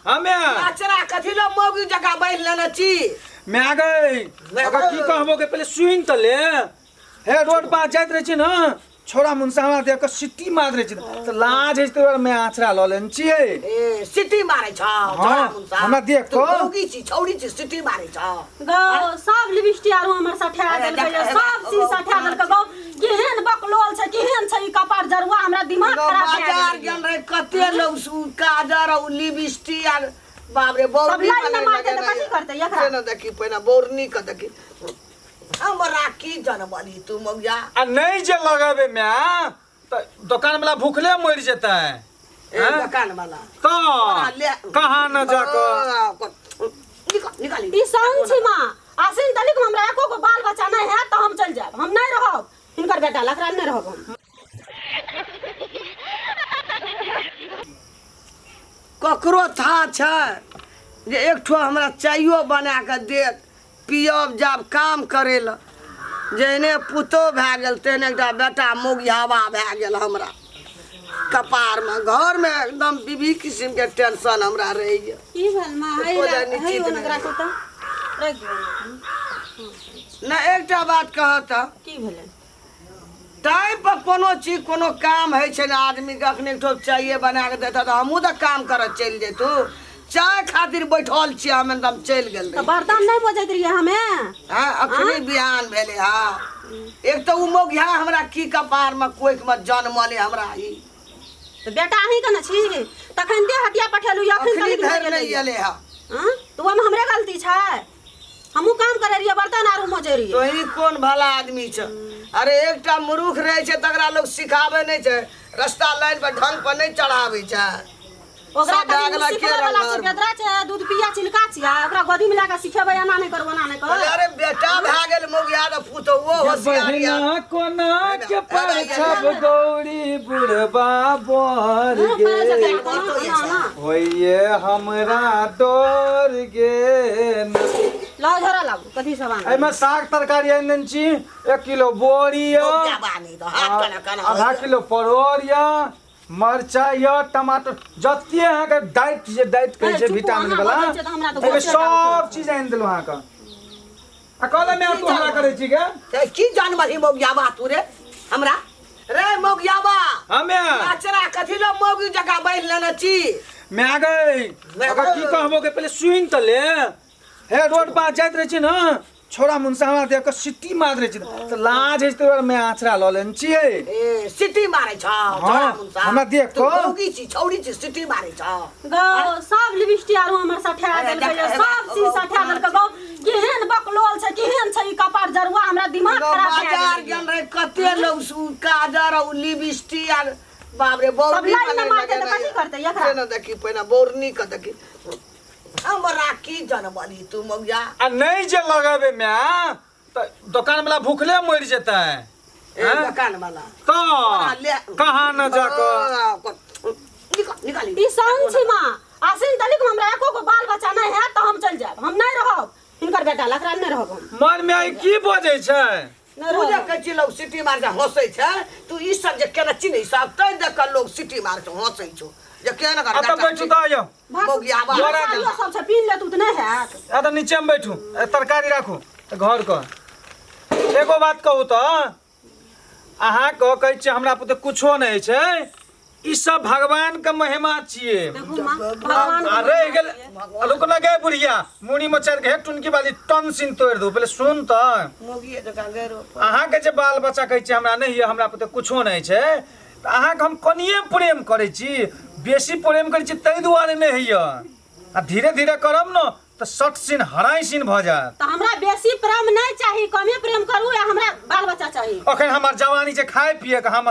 हमें आचरा कथी लो मोगी जगह बैठ लेना ची मैं आ गई अगर की कहबो के पहले सुइन त ले हे रोड पर जाइत रहे छी ना छोरा मुनसा हमरा देख के सिटी मार रहे छी त लाज हेते मैं आचरा ल लेन छी ए सिटी मारे छ छोरा मुनसा हमरा देख को मोगी छी छौरी छी सिटी मारे छ गो सब लिपस्टिक आरो हमर सठा देल के सब चीज सठा देल के गो केहन बकलोल छ केहन छ ई कपार जरुआ हमरा दिमाग खराब भए बाजार गेल रहे कते लोग सु काजर और लिपस्टिक आर बाप रे बोरनी कथी करते एकरा न देखी पहिना बोरनी क देखी हमरा की जनबली तू मौजा आ नहीं जे लगाबे मैं त दुकान वाला भूखले मर जेता है ए दुकान वाला तो कहां न जाकर निकाली ई संग छी मां आसिन तलिक हमरा एको को बाल बच्चा नहीं है तो हम चल जाब हम नहीं रहब इनकर बेटा लकड़ा नहीं रहब हम ककरो था छ जे एक ठो हमरा चाइयो बना के देत पियब जाब काम करे ल जेने पुतो भए गेल तेने एकटा बेटा मोगियावा भए गेल हमरा कपार में घर में एकदम विभिन्न किस्म के टेंशन हमरा रही है की भेल मां है ओकरा को त रख दियो ना एकटा बात कहत की भेल टाइम पर कोनो चीज कोनो काम है छै ना आदमी के अखने एक ठो चाहिए बना के देता तो हमहू तो काम करत चल जेतू चाय खातिर बैठल छी हम एकदम चल गेल तो बर्तन नहीं बजैत रहिए हमें हां अखनी बिहान भेले हां एक तो उ मोगिया हमरा की कपार में कोइक में जन्मले हमरा ई तो बेटा अही के न छी तखन दे हटिया पठेलु अखन तक घर नहीं एले हां तो ओमे हमरे गलती छै हमहू काम करे रहिए बर्तन आरो मजे रहिए तो ई कोन भला आदमी छ अरे एकटा मूर्ख रहे छै तकरा लोग सिखावे नहीं छै रास्ता लाइन पर ढंग पर नहीं चढ़ावे छै ओकरा डागला के वाला छै बेदरा छै दूध पिया चिलका छिया ओकरा गोदी में लाके सिखेबै एना नहीं करबो ना नहीं कर अरे बेटा भा गेल मोगिया त पुतो वो होशियारिया कोना के पर छब गौरी बुढ़बा बर गे होइए हमरा डर गे लाओ झोरा लाओ कथी सब आन एमे साग तरकारी आनन छी 1 किलो बोरी आधा किलो परोर या मरचा या टमाटर जत्ते अहाँ के डाइट जे डाइट कहै छै विटामिन वाला एमे सब चीज आनि देलौ अहाँ के आ कहले मैं तू हमरा करै छी के की जानबही मोगियाबा तू रे हमरा रे मोगियाबा हमे आचरा कथी लो मोगी जगह बैठ लेना छी मैं आ गई अगर की कहबो के पहले सुइन त ले हे रोड पर जाइत रहे छी ना छोरा मुनसा हमरा देख के सिटी मार रहे छी त लाज हेते मैं आचरा ल लेन छी ए सिटी मारे छ छोरा मुनसा हमरा देख को मोगी छी छौरी छी सिटी मारे छ गो सब लिपस्टिक आरो हमर सठा देल के सब चीज सठा देल के गो केहन बकलोल छ केहन छ ई कपार जरुआ हमरा दिमाग खराब भए बाजार गेल रहे कते लोग सु काजर और लिपस्टिक आर बाप रे बोरनी कथी करते एकरा न देखी पहिना बोरनी क देखी हमरा की जनबली तू मोगिया आ नहीं जे लगाबे मैं त दुकान वाला भूखले मर जेता है ए दुकान वाला तो कहां न जाकर निकाली ई संग छी मां आसिन तलिक हमरा एको को बाल बच्चा नहीं है तो हम चल जाब हम नहीं रहब इनकर बेटा लकड़ा नहीं रहब हम मन में आई की बजै छै पूजा कची लोग सिटी मार के हंसै छै तू ई सब जे केना चिन्है सब तै देख के लोग सिटी मार के हंसै छौ जे केना कर अब बैठू त आयो मोगिया बा सब से पीन ले तू त नहीं है आ त नीचे में बैठू तरकारी राखू घर को एगो बात कहू त अहाँ को कहै छै हमरा पुते कुछो नहीं छै ई सब भगवान के महिमा छिए भगवान अरे गेल रुक लगे बुढ़िया मुड़ी में चढ़ के टुनकी वाली टन सिन तोड़ दो पहले सुन त मोगिया जका गेरो अहाँ के जे बाल बच्चा कहै छै हमरा नहीं है हमरा पुते कुछो नहीं छै त अहाँ के हम कनिए प्रेम करै छी बेसी प्रेम करै छी तै दुआरे नहीं है आ धीरे धीरे करब न त 60 सिन 2.5 सिन भ जात त हमरा बेसी प्रेम नहीं चाहिए कमे प्रेम करू या हमरा बाल बच्चा चाहिए अखन हमर जवानी जे खाए पिए के हम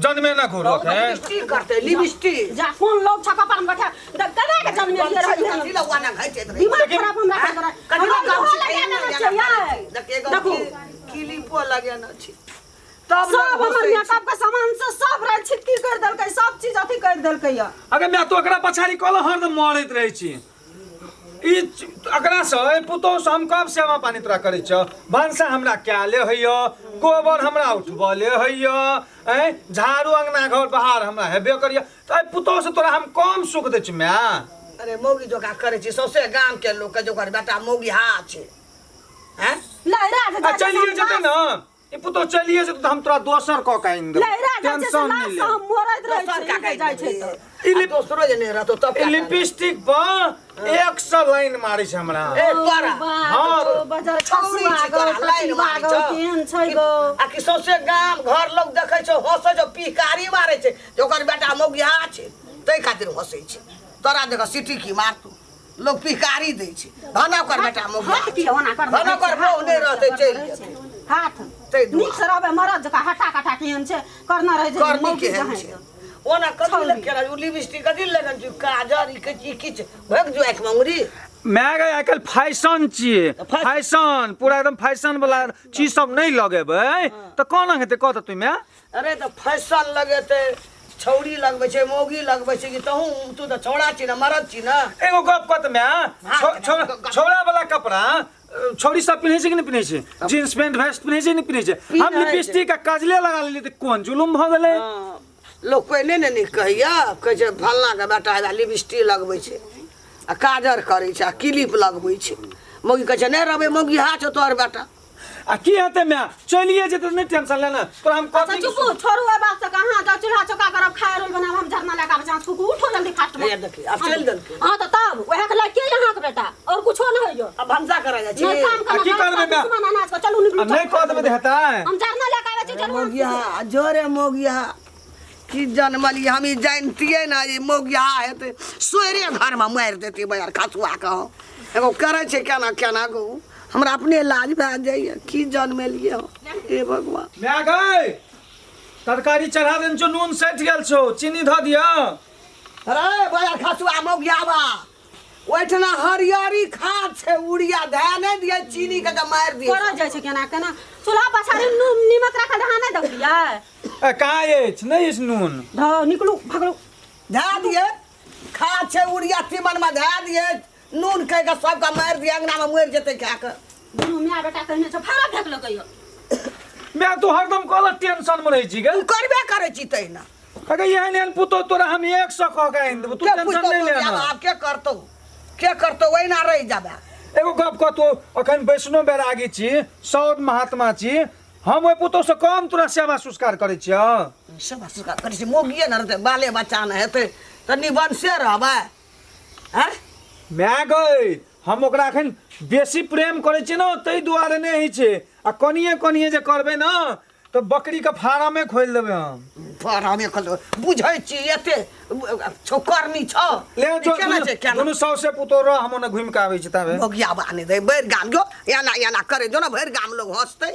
जन्मे न करू अखन लिपस्टिक करते लिपस्टिक जा कोन लोग छका पर बैठा कदा के जन्म लिए रही दिलवा ना घाइते दिमाग खराब हमरा कर देखो क्लिपो लगे न छी तब सब हमर मेकअप के सामान से सब रह छिटकी कर देलकै सब चीज अथी कर देलकै या अगर मैं तो एकरा पछाड़ी कल हरदम मरैत रहै छी ई एकरा से पुतो से हम कब सेवा पानी तोरा करै छ भंसा हमरा क्याले हैय गोबर हमरा उठबले हैय झाड़ू अंगना घर बाहर हमरा हेबे करिय त पुतो से तोरा हम कम सुख दै छी मैं अरे मौगी जोका करे छी सौसे गाम के लोग के जोकर बेटा मौगी हा छै हैं लहरा आ चलिए जेते ना ई पुतो चलिए जेते हम तोरा दोसर क के इन देब लहरा टेंशन नहीं ले हम मोरत रहे दोसर का छै जाइ छै त ई दोसरो जे नहीं रहतो तब ई लिपस्टिक पर 100 लाइन मारै छै हमरा ए तोरा हां बाजार छौरी छी तोरा लाइन मारै छ केहन छै गो आ कि सौसे गाम घर लोग देखै छ हंसै छ पिकारी मारै छै जोकर बेटा मौगी हा छै तै खातिर हंसै छै तोरा देखा सिटी की मारतू लोग पिकारी दै छै धना कर बेटा मौगी हाथ की ओना कर धना कर बहु नहीं रहते चल जेतै हाथ तै दू नीक से रहबे मरद जका हटा कटा केहन छै करना रहे छै करनी मौगी के हम जहाँ छै ओना कथि लग केरा लिपस्टिक कथि लगन छु काजर ई किछ भग जो एक मंगरी मैं गए आजकल फैशन छिए फैशन पूरा एकदम फैशन वाला चीज सब नहीं लगेबै तो कोना हेते कत तू मैं अरे तो फैशन लगेते छौरी लगबै छै मौगी लगबै छै कि तहू तू तो छौड़ा छी ना मरद छी ना एगो गप कत में छोड़ा वाला कपड़ा छौरी सब पिन्है छै कि नहीं पिन्है छै जींस पैंट वेस्ट पिन्है छै नहीं पिन्है छै हम पिन्है छै। लिपस्टिक का काजले लगा लेली त कोन जुलुम भ गेलै लोग पहले ने कहैया कहै छै फलना के बेटा है लिपस्टिक लगबै छै आ काजर करै छै आ क्लिप लगबै छै मौगी कहै छै नहीं रहबै मौगी हा छौ तोहर बेटा आ की हेते मैं चलिए जेते नहीं टेंशन लेना तो हम अच्छा कथि चुप छोड़ू ए बात से कहां जा चूल्हा चौका करब खाए रोल बनाब हम झरना लगा बचा कुकु उठो जल्दी फास्ट में ये देखी अब चल दलके हां तो तब ओहे के लगे यहां के बेटा और कुछो न होइयो अब हमसा करा जा नहीं छी काम करना की करबे मैं? दुश्मन अनाज को चलू निकलू नहीं कह देबे हेता हम झरना लगा आवे छी चलू मौगिया जोरे मौगिया की जनमली हम ई जानतिए ना ई मौगिया हेते सोरे घर में मार देती बयार खसुआ कहो एगो करे छै केना केना गो हमरा अपने लाज भए जाइए की जनमेलिए हो हे भगवान मैं गए तरकारी चढ़ा देन जो नून सट गेल छौ चीनी ध दिया अरे बयार खसुआ मौगिया बा ओइठना हरियरी खाद छै उड़िया धै नहीं दिए चीनी के मार दिए कर जाय छै केना केना चूल्हा पछाड़ी नीमक रखल धा नहीं देखलिए ए कहाँ अछि नहीं अछि नून ध निकलू भगलू धै दिए खाद छै उड़िया तीमन में धै दिए नून कह के सबका मार दिए अंगना में मर जेतै खा के दुनू मियां बेटा कहने छ फाड़ा फेक लकइयो मैं तो हरदम कहला टेंशन में रही छी गल करबे करे छी तैना अगर यहन एहन पुतो तोरा हम 100 कह के आइन देबो तू टेंशन नहीं लेना आप के करतो वहीना रह जाबे एगो गप कह तो अखन वैष्णो बैरागी छी सौद महात्मा छी हम ओइ पुतो से कम तोरा सेवा संस्कार करे छियो सब सुका करे छी मोगिए न रहते बाले बच्चा न हेते त निवंशे रहबे हैं मैं गई हम ओकरा अखन बेसी प्रेम करे छी न तै दुआरे नहीं होइ छै आ कनिए जे करबे न तो बकरी के फार्मे खोल देबे हम फार्मे खोल बुझै छी एते छोकरनी छ ले जो केना छै केना दुनु सौ से पुतो र हम न घुम के आबै छी तबे मोगिया बाने दे भर गाम जो याना करे जो ना भर गाम लोग हंसते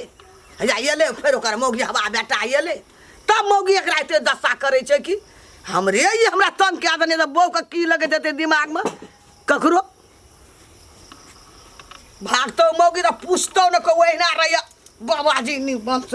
जा एले फेर ओकर मोगिया बा बेटा एले तब मौगी एकरा एते दशा करे छै कि हमरे ये हमरा तंग के देने त बौ के की लगे देते दिमाग में ककरो भागतो मौगी त पूछतो न को ओहिना रह बाबाजी नी बंसरी